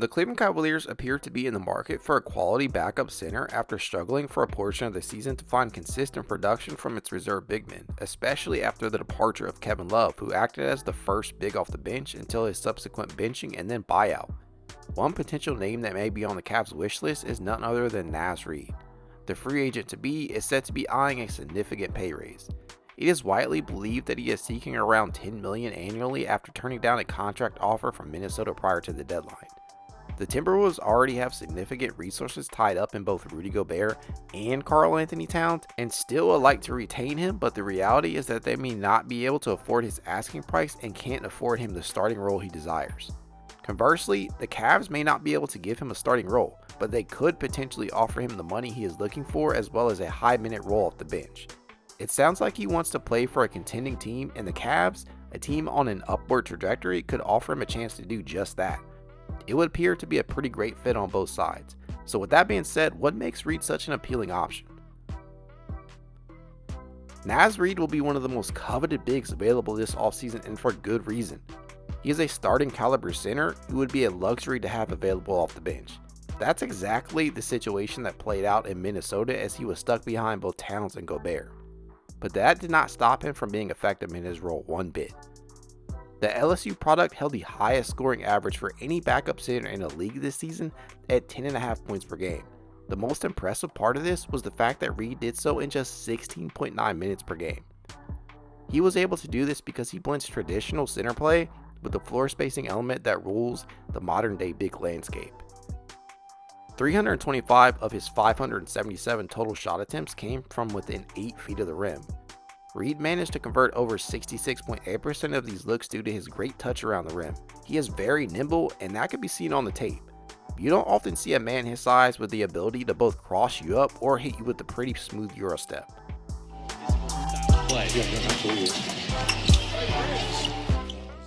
The Cleveland Cavaliers appear to be in the market for a quality backup center after struggling for a portion of the season to find consistent production from its reserve big men, especially after the departure of Kevin Love, who acted as the first big off the bench until his subsequent benching and then buyout. One potential name that may be on the Cavs wish list is none other than Naz Reid. The free agent to be is said to be eyeing a significant pay raise. It is widely believed that he is seeking around $10 million annually after turning down a contract offer from Minnesota prior to the deadline. The Timberwolves already have significant resources tied up in both Rudy Gobert and Karl-Anthony Towns and still would like to retain him, but the reality is that they may not be able to afford his asking price and can't afford him the starting role he desires. Conversely, the Cavs may not be able to give him a starting role, but they could potentially offer him the money he is looking for as well as a high-minute role off the bench. It sounds like he wants to play for a contending team, and the Cavs, a team on an upward trajectory, could offer him a chance to do just that. It would appear to be a pretty great fit on both sides. So with that being said, what makes Reid such an appealing option? Naz Reid will be one of the most coveted bigs available this offseason, and for good reason. He is a starting caliber center who would be a luxury to have available off the bench. That's exactly the situation that played out in Minnesota as he was stuck behind both Towns and Gobert. But that did not stop him from being effective in his role one bit. The LSU product held the highest scoring average for any backup center in the league this season at 10.5 points per game. The most impressive part of this was the fact that Reid did so in just 16.9 minutes per game. He was able to do this because he blends traditional center play with the floor spacing element that rules the modern day big landscape. 325 of his 577 total shot attempts came from within 8 feet of the rim. Reid managed to convert over 66.8% of these looks due to his great touch around the rim. He is very nimble, and that can be seen on the tape. You don't often see a man his size with the ability to both cross you up or hit you with the pretty smooth Euro step.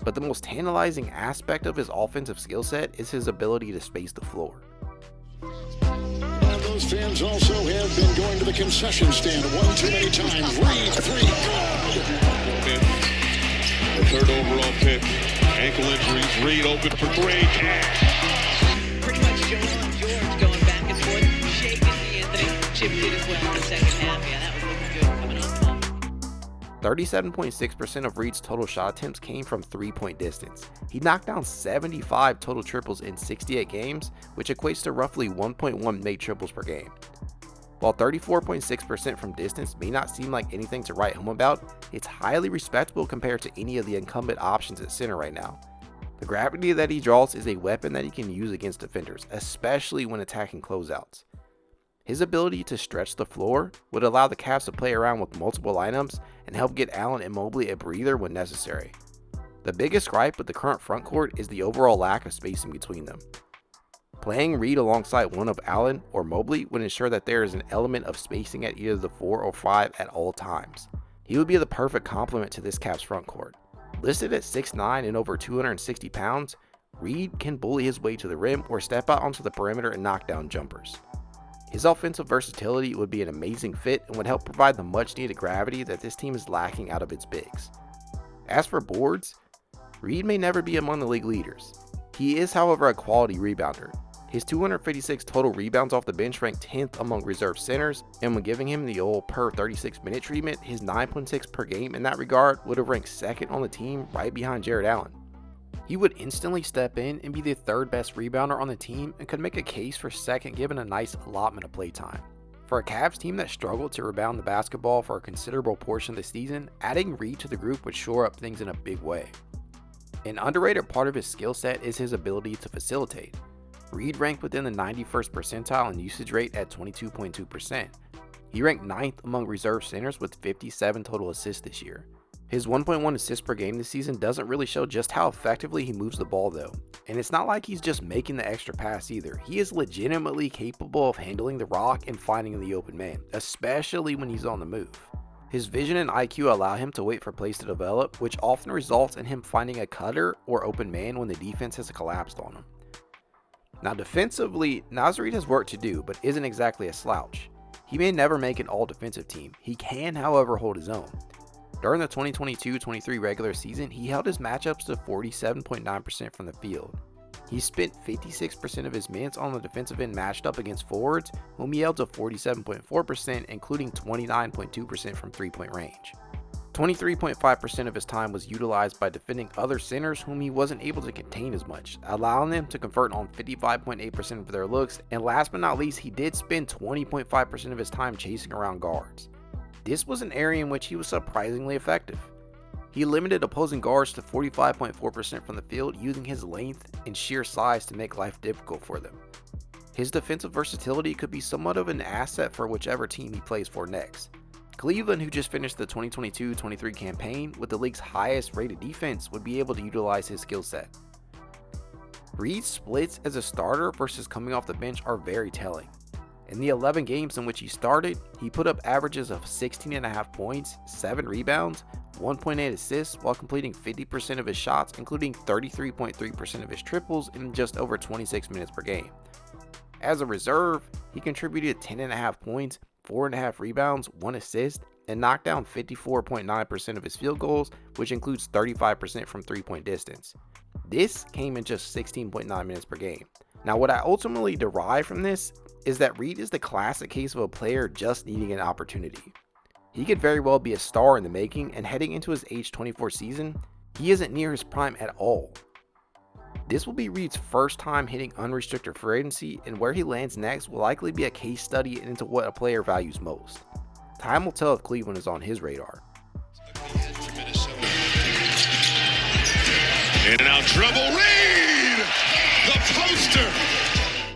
But the most tantalizing aspect of his offensive skill set is his ability to space the floor. Those fans also have been going to the concession stand one too many times. Reid, three, good. The third overall pick. Ankle injuries. Reid open for three. Pretty much George going back and forth, shaking Anthony. Chip did as well in the second half. Yeah, that was looking good coming off. 37.6% of Reid's total shot attempts came from three-point distance. He knocked down 75 total triples in 68 games, which equates to roughly 1.1 made triples per game. While 34.6% from distance may not seem like anything to write home about, it's highly respectable compared to any of the incumbent options at center right now. The gravity that he draws is a weapon that he can use against defenders, especially when attacking closeouts. His ability to stretch the floor would allow the Cavs to play around with multiple lineups and help get Allen and Mobley a breather when necessary. The biggest gripe with the current frontcourt is the overall lack of spacing between them. Playing Reid alongside one of Allen or Mobley would ensure that there is an element of spacing at either the 4 or 5 at all times. He would be the perfect complement to this Cavs frontcourt. Listed at 6'9" and over 260 pounds, Reid can bully his way to the rim or step out onto the perimeter and knock down jumpers. His offensive versatility would be an amazing fit and would help provide the much needed gravity that this team is lacking out of its bigs. As for boards, Reid may never be among the league leaders. He is, however, a quality rebounder. His 256 total rebounds off the bench ranked 10th among reserve centers, and when giving him the old per 36 minute treatment, his 9.6 per game in that regard would have ranked second on the team right behind Jarrett Allen. He would instantly step in and be the third best rebounder on the team and could make a case for second given a nice allotment of playtime. For a Cavs team that struggled to rebound the basketball for a considerable portion of the season, adding Reid to the group would shore up things in a big way. An underrated part of his skill set is his ability to facilitate. Reid ranked within the 91st percentile in usage rate at 22.2%. He ranked 9th among reserve centers with 57 total assists this year. His 1.1 assists per game this season doesn't really show just how effectively he moves the ball though. And it's not like he's just making the extra pass either. He is legitimately capable of handling the rock and finding the open man, especially when he's on the move. His vision and IQ allow him to wait for plays to develop, which often results in him finding a cutter or open man when the defense has collapsed on him. Now defensively, Naz Reid has work to do, but isn't exactly a slouch. He may never make an all-defensive team. He can, however, hold his own. During the 2022-23 regular season, he held his matchups to 47.9% from the field. He spent 56% of his minutes on the defensive end matched up against forwards, whom he held to 47.4%, including 29.2% from three-point range. 23.5% of his time was utilized by defending other centers whom he wasn't able to contain as much, allowing them to convert on 55.8% of their looks, and last but not least, he did spend 20.5% of his time chasing around guards. This was an area in which he was surprisingly effective. He limited opposing guards to 45.4% from the field, using his length and sheer size to make life difficult for them. His defensive versatility could be somewhat of an asset for whichever team he plays for next. Cleveland, who just finished the 2022-23 campaign with the league's highest rated defense, would be able to utilize his skill set. Reid's splits as a starter versus coming off the bench are very telling. In the 11 games in which he started, he put up averages of 16.5 points, 7 rebounds, 1.8 assists while completing 50% of his shots, including 33.3% of his triples in just over 26 minutes per game. As a reserve, he contributed 10.5 points, 4.5 rebounds, 1 assist, and knocked down 54.9% of his field goals, which includes 35% from three-point distance. This came in just 16.9 minutes per game. Now, what I ultimately derive from this is that Reid is the classic case of a player just needing an opportunity. He could very well be a star in the making, and heading into his age 24 season, he isn't near his prime at all. This will be Reid's first time hitting unrestricted free agency, and where he lands next will likely be a case study into what a player values most. Time will tell if Cleveland is on his radar. And now dribble Reid, the poster.